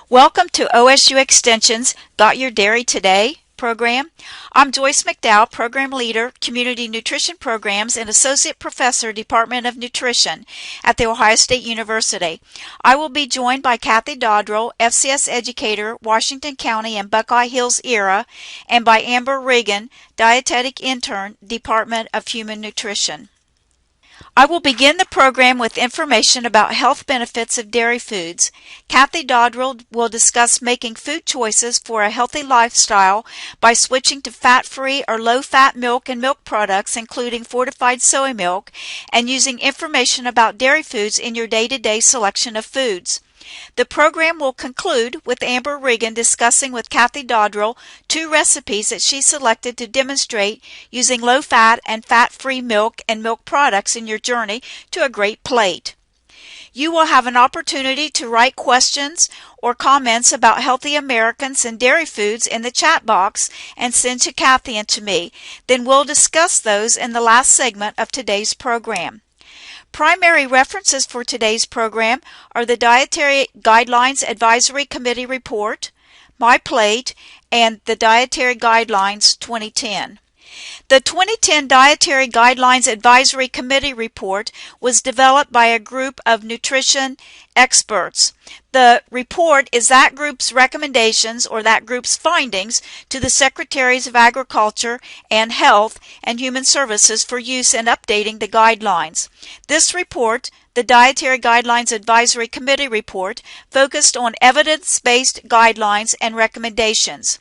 Welcome to OSU Extension's Got Your Dairy Today program. I'm Joyce McDowell, Program Leader, Community Nutrition Programs and Associate Professor, Department of Nutrition at The Ohio State University. I will be joined by Kathy Dodrell, FCS Educator, Washington County and Buckeye Hills ERA, and by Amber Regan, Dietetic Intern, Department of Human Nutrition. I will begin the program with information about health benefits of dairy foods. Kathy Dodrell will discuss making food choices for a healthy lifestyle by switching to fat-free or low-fat milk and milk products, including fortified soy milk, and using information about dairy foods in your day-to-day selection of foods. The program will conclude with Amber Regan discussing with Kathy Dodrell 2 recipes that she selected to demonstrate using low-fat and fat-free milk and milk products in your journey to a great plate. You will have an opportunity to write questions or comments about healthy Americans and dairy foods in the chat box and send to Kathy and to me. Then we'll discuss those in the last segment of today's program. Primary references for today's program are the Dietary Guidelines Advisory Committee Report, My Plate, and the Dietary Guidelines 2010. The 2010 Dietary Guidelines Advisory Committee Report was developed by a group of nutrition experts. The report is that group's recommendations or that group's findings to the Secretaries of Agriculture and Health and Human Services for use in updating the guidelines. This report, the Dietary Guidelines Advisory Committee Report, focused on evidence-based guidelines and recommendations.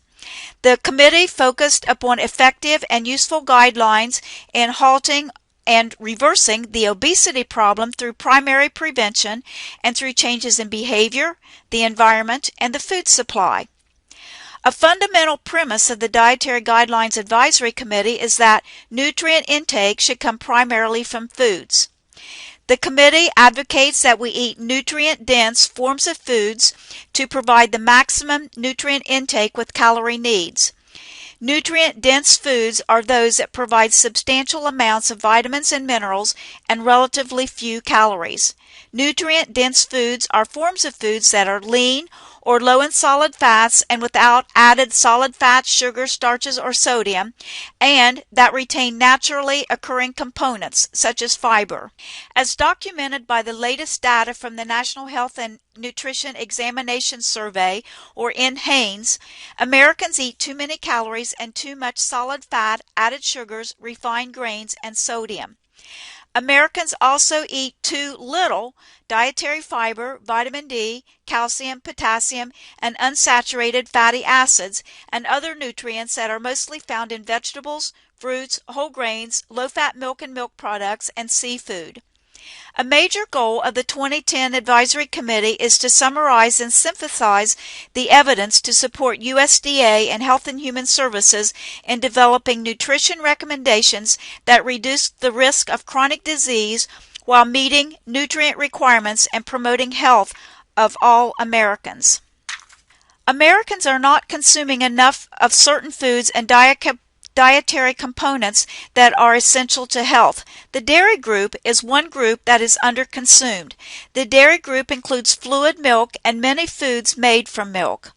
The committee focused upon effective and useful guidelines in halting and reversing the obesity problem through primary prevention and through changes in behavior, the environment, and the food supply. A fundamental premise of the Dietary Guidelines Advisory Committee is that nutrient intake should come primarily from foods. The committee advocates that we eat nutrient-dense forms of foods to provide the maximum nutrient intake with calorie needs. Nutrient-dense foods are those that provide substantial amounts of vitamins and minerals and relatively few calories. Nutrient-dense foods are forms of foods that are lean or low in solid fats and without added solid fats, sugar, starches, or sodium, and that retain naturally occurring components such as fiber. As documented by the latest data from the National Health and Nutrition Examination Survey, or NHANES, Americans eat too many calories and too much solid fat, added sugars, refined grains, and sodium. Americans also eat too little dietary fiber, vitamin D, calcium, potassium, and unsaturated fatty acids, and other nutrients that are mostly found in vegetables, fruits, whole grains, low-fat milk and milk products, and seafood. A major goal of the 2010 Advisory Committee is to summarize and synthesize the evidence to support USDA and Health and Human Services in developing nutrition recommendations that reduce the risk of chronic disease while meeting nutrient requirements and promoting health of all Americans. Americans are not consuming enough of certain foods and dietary components that are essential to health. The dairy group is one group that is underconsumed. The dairy group includes fluid milk and many foods made from milk.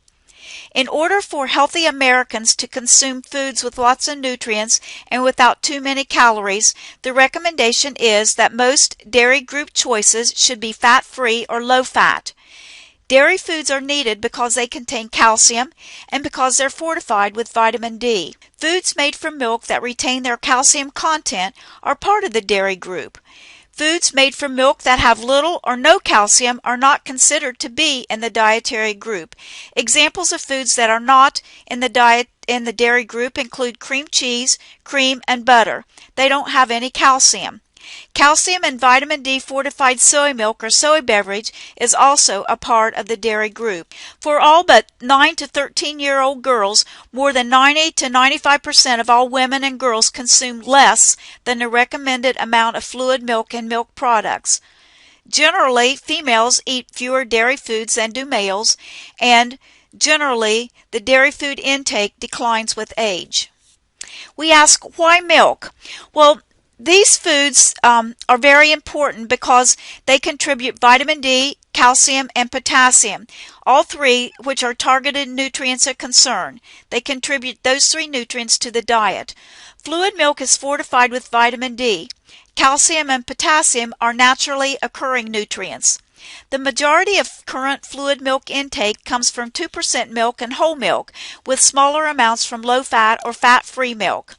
In order for healthy Americans to consume foods with lots of nutrients and without too many calories, the recommendation is that most dairy group choices should be fat-free or low-fat. Dairy foods are needed because they contain calcium and because they're fortified with vitamin D. Foods made from milk that retain their calcium content are part of the dairy group. Foods made from milk that have little or no calcium are not considered to be in the dietary group. Examples of foods that are not in the dairy group include cream cheese, cream, and butter. They don't have any calcium. Calcium and vitamin D fortified soy milk or soy beverage is also a part of the dairy group. For all but 9 to 13-year-old girls, more than 90 to 95% of all women and girls consume less than the recommended amount of fluid milk and milk products. Generally, females eat fewer dairy foods than do males, and generally, the dairy food intake declines with age. We ask, why milk? Well, these foods are very important because they contribute vitamin D, calcium, and potassium, all three which are targeted nutrients of concern. They contribute those three nutrients to the diet. Fluid milk is fortified with vitamin D. Calcium and potassium are naturally occurring nutrients. The majority of current fluid milk intake comes from 2% milk and whole milk, with smaller amounts from low-fat or fat-free milk.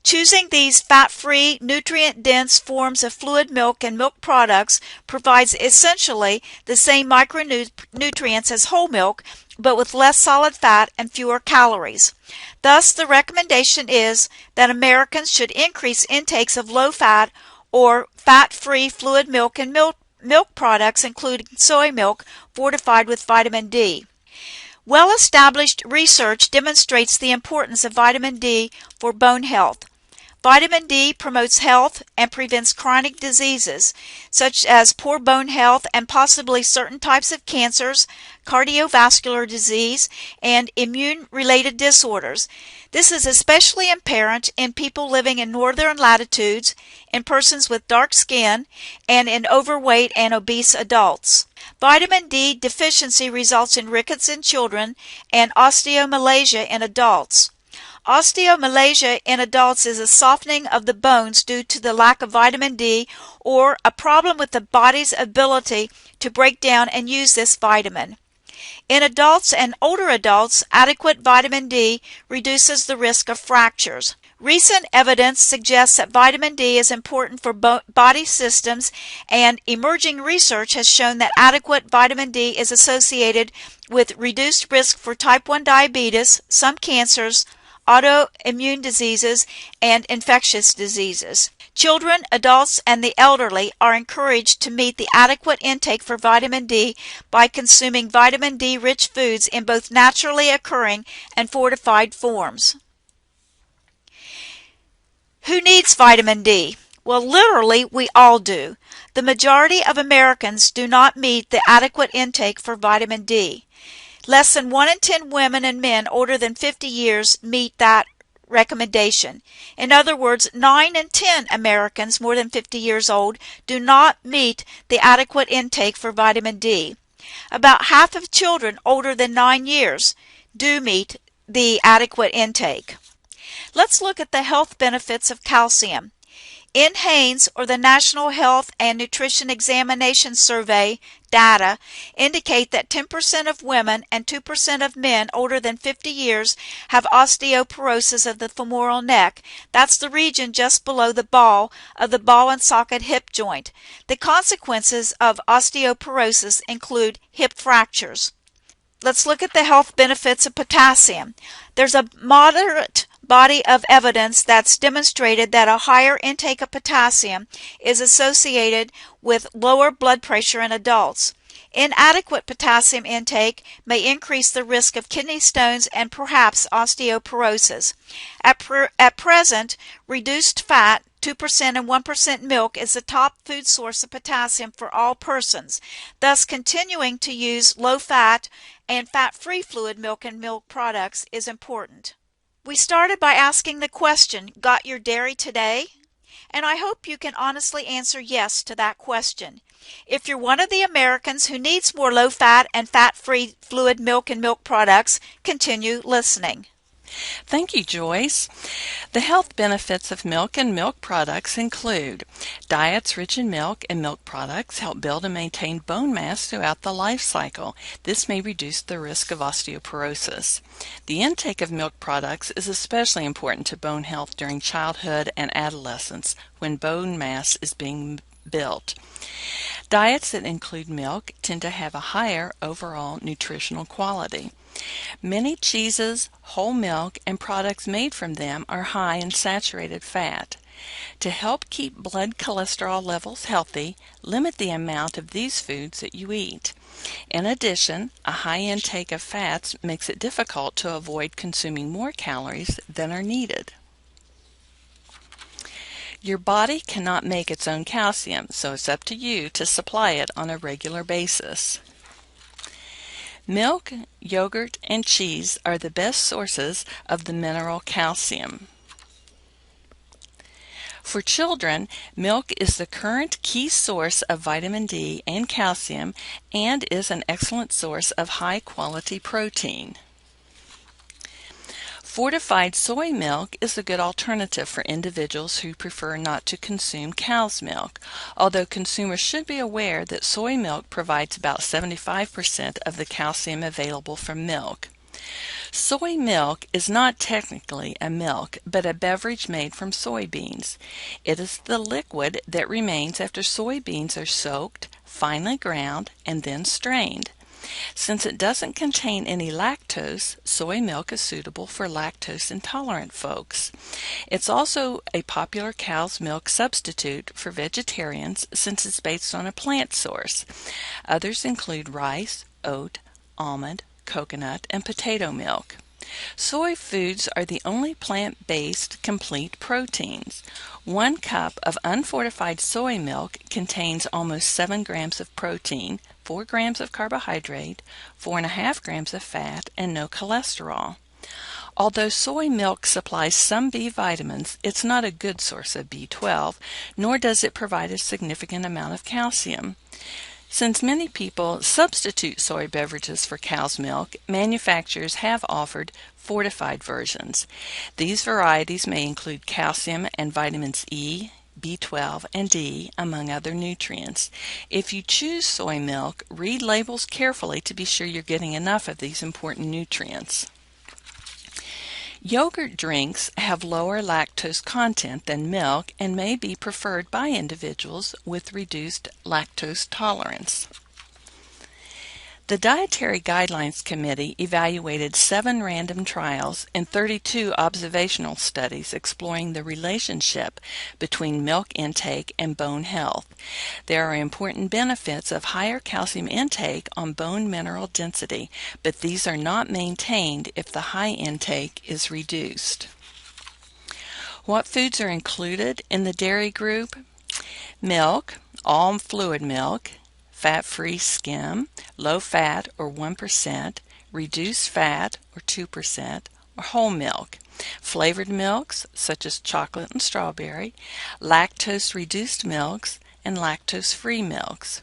Choosing these fat-free, nutrient-dense forms of fluid milk and milk products provides essentially the same micronutrients as whole milk, but with less solid fat and fewer calories. Thus, the recommendation is that Americans should increase intakes of low-fat or fat-free fluid milk and milk products, including soy milk fortified with vitamin D. Well-established research demonstrates the importance of vitamin D for bone health. Vitamin D promotes health and prevents chronic diseases, such as poor bone health and possibly certain types of cancers, cardiovascular disease, and immune-related disorders. This is especially apparent in people living in northern latitudes, in persons with dark skin, and in overweight and obese adults. Vitamin D deficiency results in rickets in children and osteomalacia in adults. Osteomalacia in adults is a softening of the bones due to the lack of vitamin D or a problem with the body's ability to break down and use this vitamin. In adults and older adults, adequate vitamin D reduces the risk of fractures. Recent evidence suggests that vitamin D is important for body systems, and emerging research has shown that adequate vitamin D is associated with reduced risk for type 1 diabetes, some cancers, autoimmune diseases, and infectious diseases. Children, adults, and the elderly are encouraged to meet the adequate intake for vitamin D by consuming vitamin D-rich foods in both naturally occurring and fortified forms. Who needs vitamin D? Well, literally, we all do. The majority of Americans do not meet the adequate intake for vitamin D. Less than 1 in 10 women and men older than 50 years meet that recommendation. In other words, 9 in 10 Americans more than 50 years old do not meet the adequate intake for vitamin D. About half of children older than 9 years do meet the adequate intake. Let's look at the health benefits of calcium. NHANES, or the National Health and Nutrition Examination Survey data, indicate that 10% of women and 2% of men older than 50 years have osteoporosis of the femoral neck. That's the region just below the ball and socket hip joint. The consequences of osteoporosis include hip fractures. Let's look at the health benefits of potassium. There's a moderate body of evidence that's demonstrated that a higher intake of potassium is associated with lower blood pressure in adults. Inadequate potassium intake may increase the risk of kidney stones and perhaps osteoporosis. At present, reduced fat, 2% and 1% milk, is the top food source of potassium for all persons. Thus, continuing to use low-fat and fat-free fluid milk and milk products is important. We started by asking the question, got your dairy today? And I hope you can honestly answer yes to that question. If you're one of the Americans who needs more low-fat and fat-free fluid milk and milk products, continue listening. Thank you, Joyce. The health benefits of milk and milk products include diets rich in milk and milk products help build and maintain bone mass throughout the life cycle. This may reduce the risk of osteoporosis. The intake of milk products is especially important to bone health during childhood and adolescence when bone mass is being built. Diets that include milk tend to have a higher overall nutritional quality. Many cheeses, whole milk, and products made from them are high in saturated fat. To help keep blood cholesterol levels healthy, limit the amount of these foods that you eat. In addition, a high intake of fats makes it difficult to avoid consuming more calories than are needed. Your body cannot make its own calcium, so it's up to you to supply it on a regular basis. Milk, yogurt, and cheese are the best sources of the mineral calcium. For children, milk is the current key source of vitamin D and calcium and is an excellent source of high-quality protein. Fortified soy milk is a good alternative for individuals who prefer not to consume cow's milk, although consumers should be aware that soy milk provides about 75% of the calcium available from milk. Soy milk is not technically a milk, but a beverage made from soybeans. It is the liquid that remains after soybeans are soaked, finely ground, and then strained. Since it doesn't contain any lactose, soy milk is suitable for lactose intolerant folks. It's also a popular cow's milk substitute for vegetarians since it's based on a plant source. Others include rice, oat, almond, coconut, and potato milk. Soy foods are the only plant-based complete proteins. 1 cup of unfortified soy milk contains almost 7 grams of protein, 4 grams of carbohydrate, 4.5 grams of fat, and no cholesterol. Although soy milk supplies some B vitamins, it's not a good source of B12, nor does it provide a significant amount of calcium. Since many people substitute soy beverages for cow's milk, manufacturers have offered fortified versions. These varieties may include calcium and vitamins E, B12, and D, among other nutrients. If you choose soy milk, read labels carefully to be sure you're getting enough of these important nutrients. Yogurt drinks have lower lactose content than milk and may be preferred by individuals with reduced lactose tolerance. The Dietary Guidelines Committee evaluated 7 random trials and 32 observational studies exploring the relationship between milk intake and bone health. There are important benefits of higher calcium intake on bone mineral density, but these are not maintained if the high intake is reduced. What foods are included in the dairy group? Milk, all fluid milk, fat-free skim, low fat or 1%, reduced fat or 2%, or whole milk. Flavored milks such as chocolate and strawberry, lactose-reduced milks, and lactose-free milks.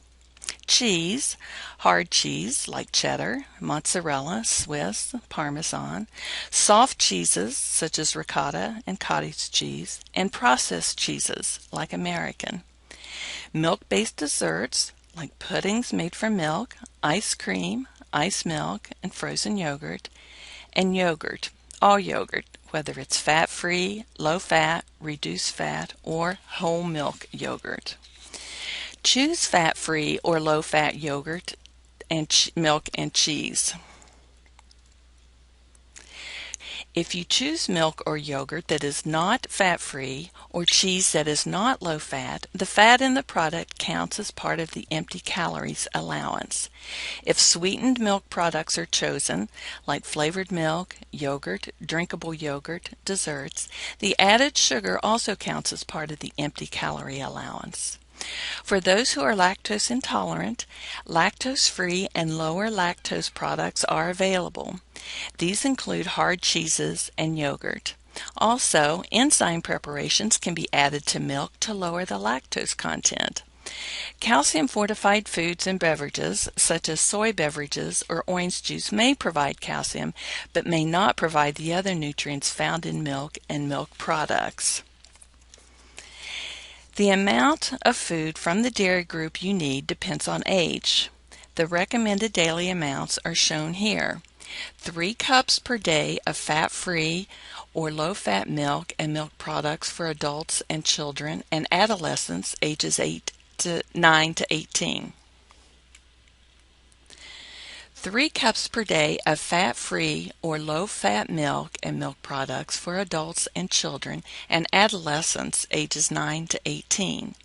Cheese, hard cheese like cheddar, mozzarella, Swiss, Parmesan, soft cheeses such as ricotta and cottage cheese, and processed cheeses like American. Milk-based desserts like puddings made from milk, ice cream, ice milk, and frozen yogurt, and yogurt, all yogurt, whether it's fat-free, low-fat, reduced fat, or whole milk yogurt. Choose fat-free or low-fat yogurt and milk and cheese. If you choose milk or yogurt that is not fat-free or cheese that is not low-fat, the fat in the product counts as part of the empty calories allowance. If sweetened milk products are chosen, like flavored milk, yogurt, drinkable yogurt, desserts, the added sugar also counts as part of the empty calorie allowance. For those who are lactose intolerant, lactose-free and lower lactose products are available. These include hard cheeses and yogurt. Also, enzyme preparations can be added to milk to lower the lactose content. Calcium-fortified foods and beverages, such as soy beverages or orange juice, may provide calcium, but may not provide the other nutrients found in milk and milk products. The amount of food from the dairy group you need depends on age. The recommended daily amounts are shown here. 3 cups per day of fat-free or low-fat milk and milk products for adults and children and adolescents ages 9 to 18. 3 cups per day of fat-free or low-fat milk and milk products for adults and children and adolescents ages 9 to 18.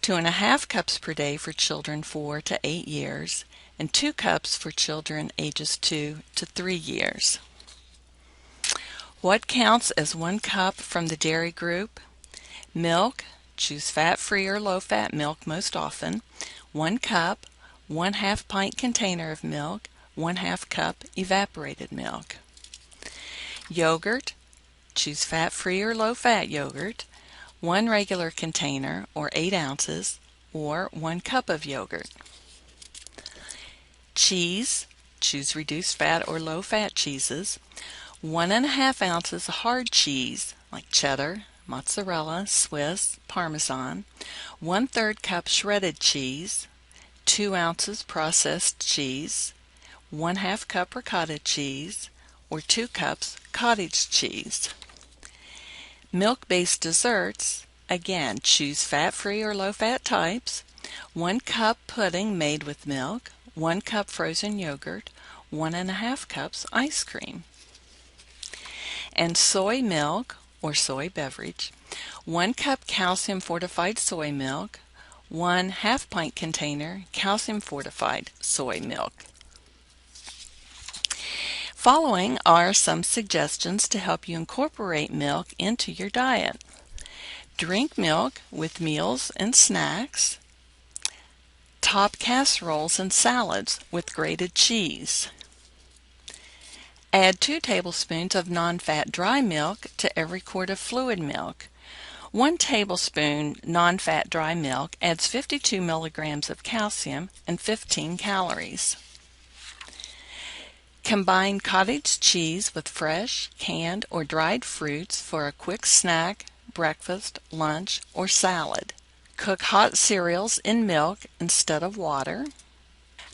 2.5 cups per day for children 4 to 8 years, and 2 cups for children ages 2 to 3 years. What counts as 1 cup from the dairy group? Milk, choose fat-free or low-fat milk most often, 1 cup, 1/2 pint container of milk, 1/2 cup evaporated milk. Yogurt, choose fat-free or low-fat yogurt, 1 regular container or 8 ounces, or 1 cup of yogurt. Cheese, choose reduced fat or low fat cheeses. 1½ ounces of hard cheese like cheddar, mozzarella, Swiss, Parmesan. 1/3 cup shredded cheese. 2 ounces processed cheese. 1/2 cup ricotta cheese, or 2 cups cottage cheese. Milk-based desserts, again choose fat-free or low-fat types. 1 cup pudding made with milk. 1 cup frozen yogurt. 1½ cups ice cream. And soy milk or soy beverage, 1 cup calcium fortified soy milk. 1 half-pint container calcium fortified soy milk. Following are some suggestions to help you incorporate milk into your diet. Drink milk with meals and snacks. Top casseroles and salads with grated cheese. Add 2 tablespoons of non-fat dry milk to every quart of fluid milk. 1 tablespoon non-fat dry milk adds 52 milligrams of calcium and 15 calories. Combine cottage cheese with fresh, canned, or dried fruits for a quick snack, breakfast, lunch, or salad. Cook hot cereals in milk instead of water.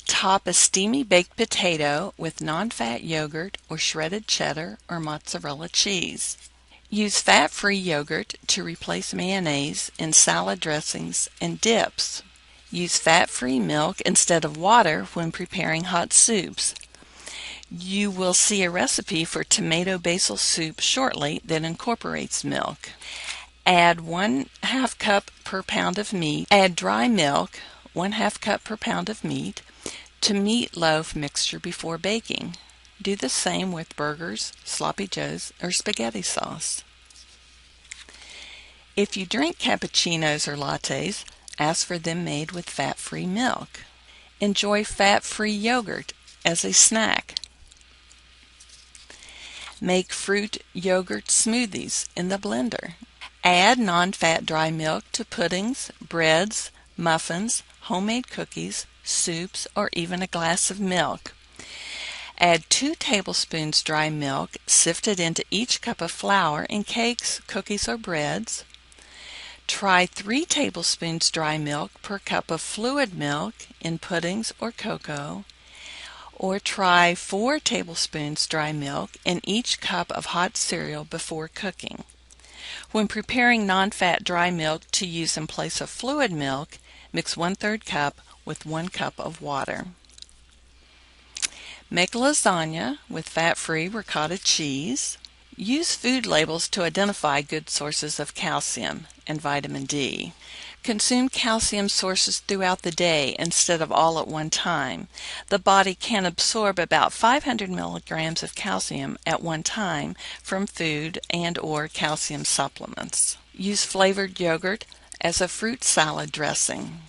Top a steamy baked potato with non-fat yogurt or shredded cheddar or mozzarella cheese. Use fat-free yogurt to replace mayonnaise in salad dressings and dips. Use fat-free milk instead of water when preparing hot soups. You will see a recipe for tomato basil soup shortly that incorporates milk. Add 1/2 cup per pound of meat. Add dry milk, 1/2 cup per pound of meat, to meatloaf mixture before baking. Do the same with burgers, sloppy joes, or spaghetti sauce. If you drink cappuccinos or lattes, ask for them made with fat-free milk. Enjoy fat-free yogurt as a snack. Make fruit yogurt smoothies in the blender. Add non-fat dry milk to puddings, breads, muffins, homemade cookies, soups, or even a glass of milk. Add 2 tablespoons dry milk sifted into each cup of flour in cakes, cookies, or breads. Try 3 tablespoons dry milk per cup of fluid milk in puddings or cocoa. Or try 4 tablespoons dry milk in each cup of hot cereal before cooking. When preparing non-fat dry milk to use in place of fluid milk, mix 1/3 cup with 1 cup of water. Make lasagna with fat-free ricotta cheese. Use food labels to identify good sources of calcium and vitamin D. Consume calcium sources throughout the day instead of all at one time. The body can absorb about 500 milligrams of calcium at one time from food and/or calcium supplements. Use flavored yogurt as a fruit salad dressing.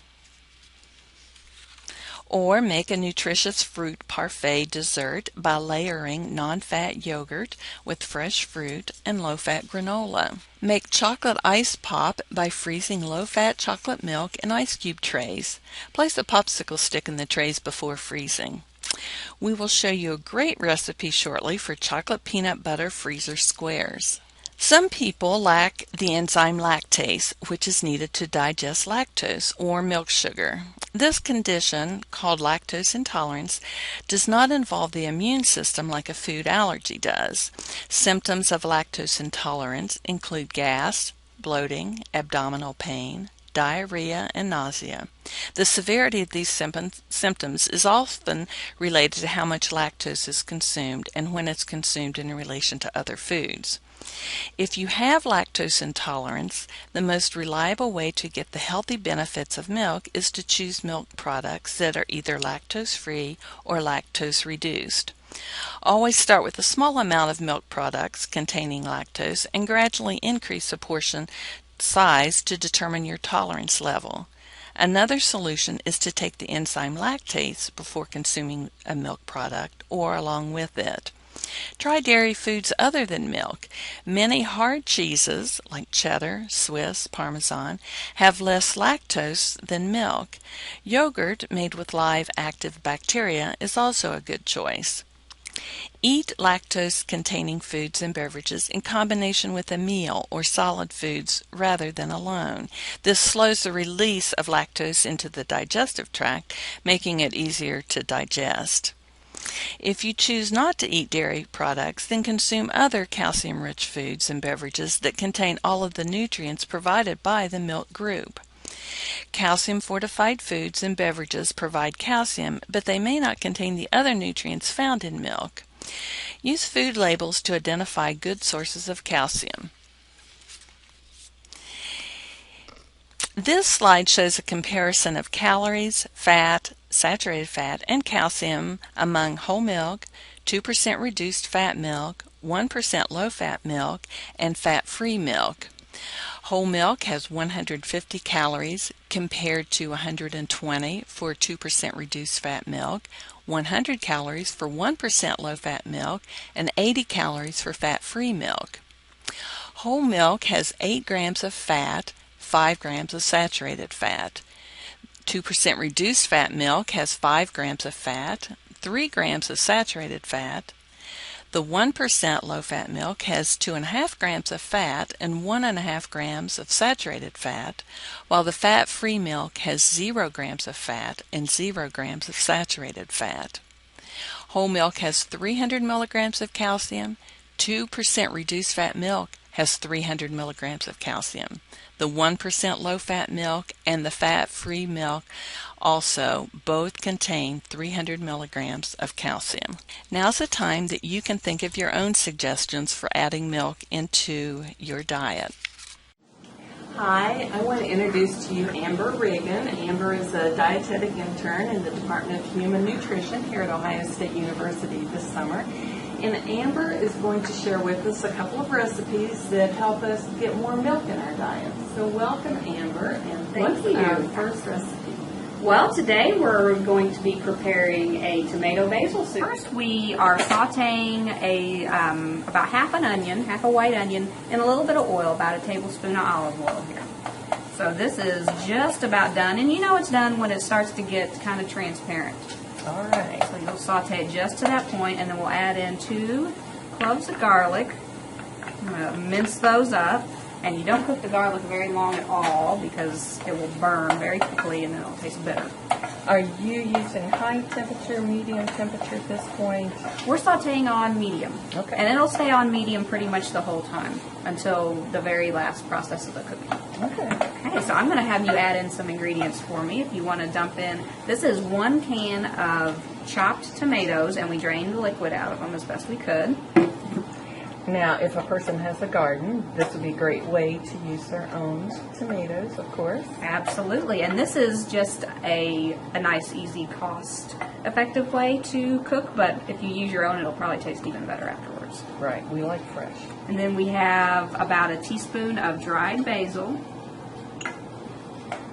Or make a nutritious fruit parfait dessert by layering non-fat yogurt with fresh fruit and low-fat granola. Make chocolate ice pop by freezing low-fat chocolate milk in ice cube trays. Place a popsicle stick in the trays before freezing. We will show you a great recipe shortly for chocolate peanut butter freezer squares. Some people lack the enzyme lactase, which is needed to digest lactose or milk sugar. This condition, called lactose intolerance, does not involve the immune system like a food allergy does. Symptoms of lactose intolerance include gas, bloating, abdominal pain, diarrhea, and nausea. The severity of these symptoms is often related to how much lactose is consumed and when it's consumed in relation to other foods. If you have lactose intolerance, the most reliable way to get the healthy benefits of milk is to choose milk products that are either lactose-free or lactose-reduced. Always start with a small amount of milk products containing lactose and gradually increase the portion size to determine your tolerance level. Another solution is to take the enzyme lactase before consuming a milk product or along with it. Try dairy foods other than milk. Many hard cheeses, like cheddar, Swiss, Parmesan, have less lactose than milk. Yogurt made with live active bacteria is also a good choice. Eat lactose-containing foods and beverages in combination with a meal or solid foods rather than alone. This slows the release of lactose into the digestive tract, making it easier to digest. If you choose not to eat dairy products, then consume other calcium-rich foods and beverages that contain all of the nutrients provided by the milk group. Calcium-fortified foods and beverages provide calcium, but they may not contain the other nutrients found in milk. Use food labels to identify good sources of calcium. This slide shows a comparison of calories, fat, saturated fat, and calcium among whole milk, 2% reduced fat milk, 1% low-fat milk, and fat-free milk. Whole milk has 150 calories compared to 120 for 2% reduced fat milk, 100 calories for 1% low-fat milk, and 80 calories for fat-free milk. Whole milk has 8 grams of fat, 5 grams of saturated fat. 2% reduced fat milk has 5 grams of fat, 3 grams of saturated fat. The 1% low-fat milk has 2.5 grams of fat and 1.5 grams of saturated fat, while the fat-free milk has 0 grams of fat and 0 grams of saturated fat. Whole milk has 300 milligrams of calcium. 2% reduced fat milk has 300 milligrams of calcium. The 1% low-fat milk and the fat-free milk also both contain 300 milligrams of calcium. Now's the time that you can think of your own suggestions for adding milk into your diet. Hi, I want to introduce to you Amber Reagan. Amber is a dietetic intern in the Department of Human Nutrition here at Ohio State University this summer. And Amber is going to share with us a couple of recipes that help us get more milk in our diet. So welcome, Amber, and what's our first recipe? Well, today we're going to be preparing a tomato basil soup. First, we are sauteing about half a white onion, in a little bit of oil, about a tablespoon of olive oil here. So this is just about done, and you know it's done when it starts to get kind of transparent. All right. So you'll saute it just to that point, and then we'll add in 2 cloves of garlic. I'm going to mince those up. And you don't cook the garlic very long at all because it will burn very quickly and then it'll taste bitter. Are you using high temperature, medium temperature at this point? We're sauteing on medium. Okay. And it'll stay on medium pretty much the whole time until the very last process of the cooking. Okay, so I'm going to have you add in some ingredients for me if you want to dump in. This is 1 can of chopped tomatoes, and we drained the liquid out of them as best we could. Now, if a person has a garden, this would be a great way to use their own tomatoes, of course. Absolutely, and this is just a nice, easy, cost-effective way to cook, but if you use your own, it'll probably taste even better afterwards. Right, we like fresh. And then we have about a teaspoon of dried basil.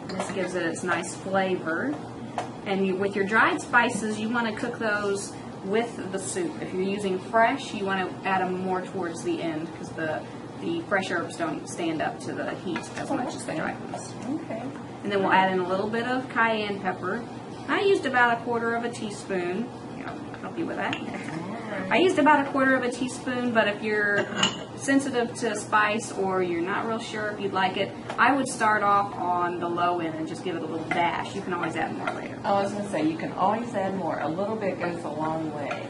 This gives it its nice flavor. And with your dried spices, you want to cook those with the soup. If you're using fresh, you want to add them more towards the end because the fresh herbs don't stand up to the heat as much as the dry ones. Okay. And then we'll add in a little bit of cayenne pepper. I used about 1/4 of a teaspoon. I'll help you with that. I used about 1/4 of a teaspoon, but if you're sensitive to spice or you're not real sure if you'd like it, I would start off on the low end and just give it a little dash. You can always add more later. I was going to say, you can always add more. A little bit goes a long way.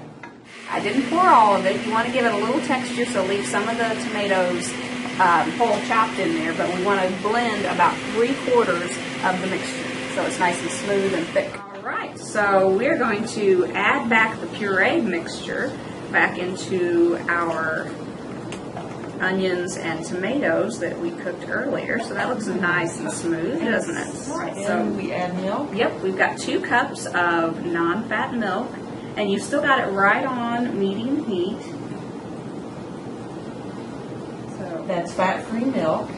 I didn't pour all of it. You want to give it a little texture, so leave some of the tomatoes whole chopped in there, but we want to blend about 3/4 of the mixture so it's nice and smooth and thick. All right, so we're going to add back the pureed mixture back into our onions and tomatoes that we cooked earlier. So that looks nice and smooth, doesn't it? Right, so we add milk? Yep, we've got 2 cups of non-fat milk, and you've still got it right on medium heat. So that's fat-free milk.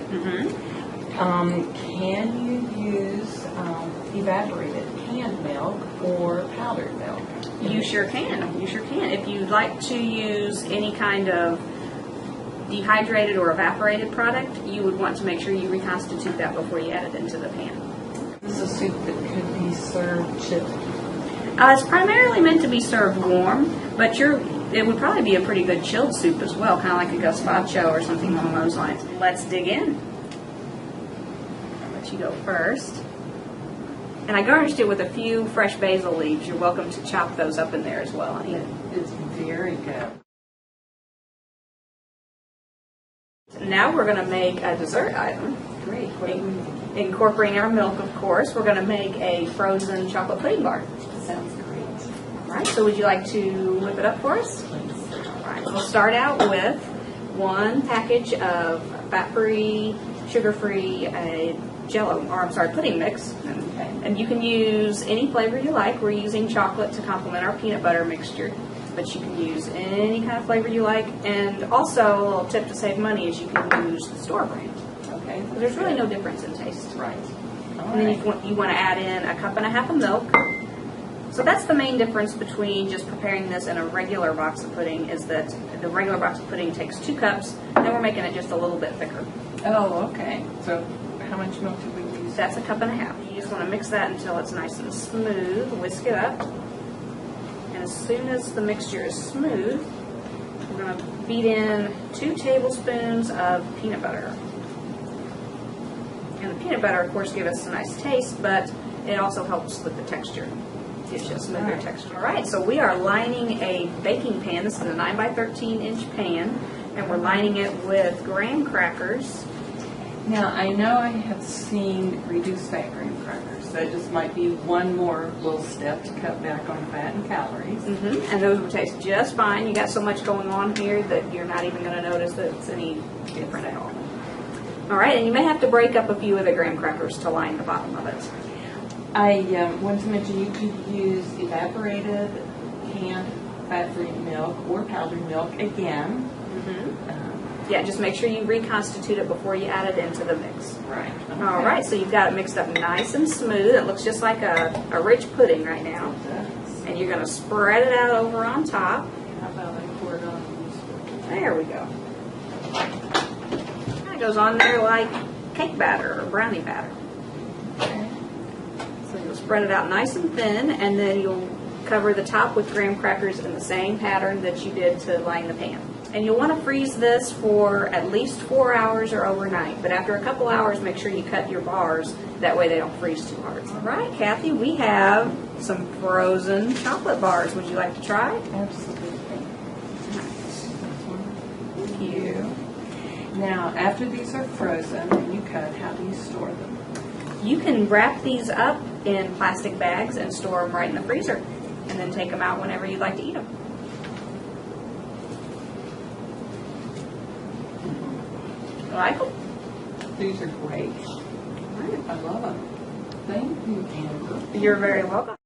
Can you use evaporated canned milk or powdered milk? You sure can. You sure can. If you'd like to use any kind of dehydrated or evaporated product, you would want to make sure you reconstitute that before you add it into the pan. This is a soup that could be served chilled. It's primarily meant to be served warm, but it would probably be a pretty good chilled soup as well, kind of like a gazpacho or something along those lines. Let's dig in. I'll let you go first. And I garnished it with a few fresh basil leaves. You're welcome to chop those up in there as well and eat it. It's very good. Now we're going to make a dessert item. Great. Incorporating our milk, of course, we're going to make a frozen chocolate pudding bar. Sounds great. All right, so would you like to whip it up for us? Please. All right, we'll start out with 1 package of fat-free, sugar-free pudding mix. Okay. And you can use any flavor you like. We're using chocolate to complement our peanut butter mixture, but you can use any kind of flavor you like. And also, a little tip to save money is you can use the store brand. Okay. There's really no difference in taste. Right. And then you want to add in 1.5 cups of milk. So that's the main difference between just preparing this and a regular box of pudding, is that the regular box of pudding takes 2 cups, and we're making it just a little bit thicker. Oh, okay. So how much milk do we use? That's 1.5 cups. You just want to mix that until it's nice and smooth. Whisk it up. And as soon as the mixture is smooth, we're going to beat in 2 tablespoons of peanut butter. And the peanut butter, of course, gives us a nice taste, but it also helps with the texture. Gives you a smoother texture. All right, so we are lining a baking pan. This is a 9 by 13 inch pan, and we're lining it with graham crackers. Now, I know I have seen reduced fat graham crackers. That just might be one more little step to cut back on fat and calories. And those will taste just fine. You got so much going on here that you're not even going to notice that it's any different at all. All right, and you may have to break up a few of the graham crackers to line the bottom of it. I wanted to mention you could use evaporated canned fat-free milk or powdered milk again. Yeah, just make sure you reconstitute it before you add it into the mix. Right. Okay. All right, so you've got it mixed up nice and smooth. It looks just like a rich pudding right now. And you're going to spread it out over on top. How about I pour it on this? There we go. It goes on there like cake batter or brownie batter. So you'll spread it out nice and thin, and then you'll cover the top with graham crackers in the same pattern that you did to line the pan. And you'll want to freeze this for at least 4 hours or overnight. But after a couple hours, make sure you cut your bars. That way they don't freeze too hard. All right, Kathy, we have some frozen chocolate bars. Would you like to try? Absolutely. Thank you. Now, after these are frozen and you cut, how do you store them? You can wrap these up in plastic bags and store them right in the freezer. And then take them out whenever you'd like to eat them. Like them? These are great. I love them. Thank you, Amber. You're very welcome.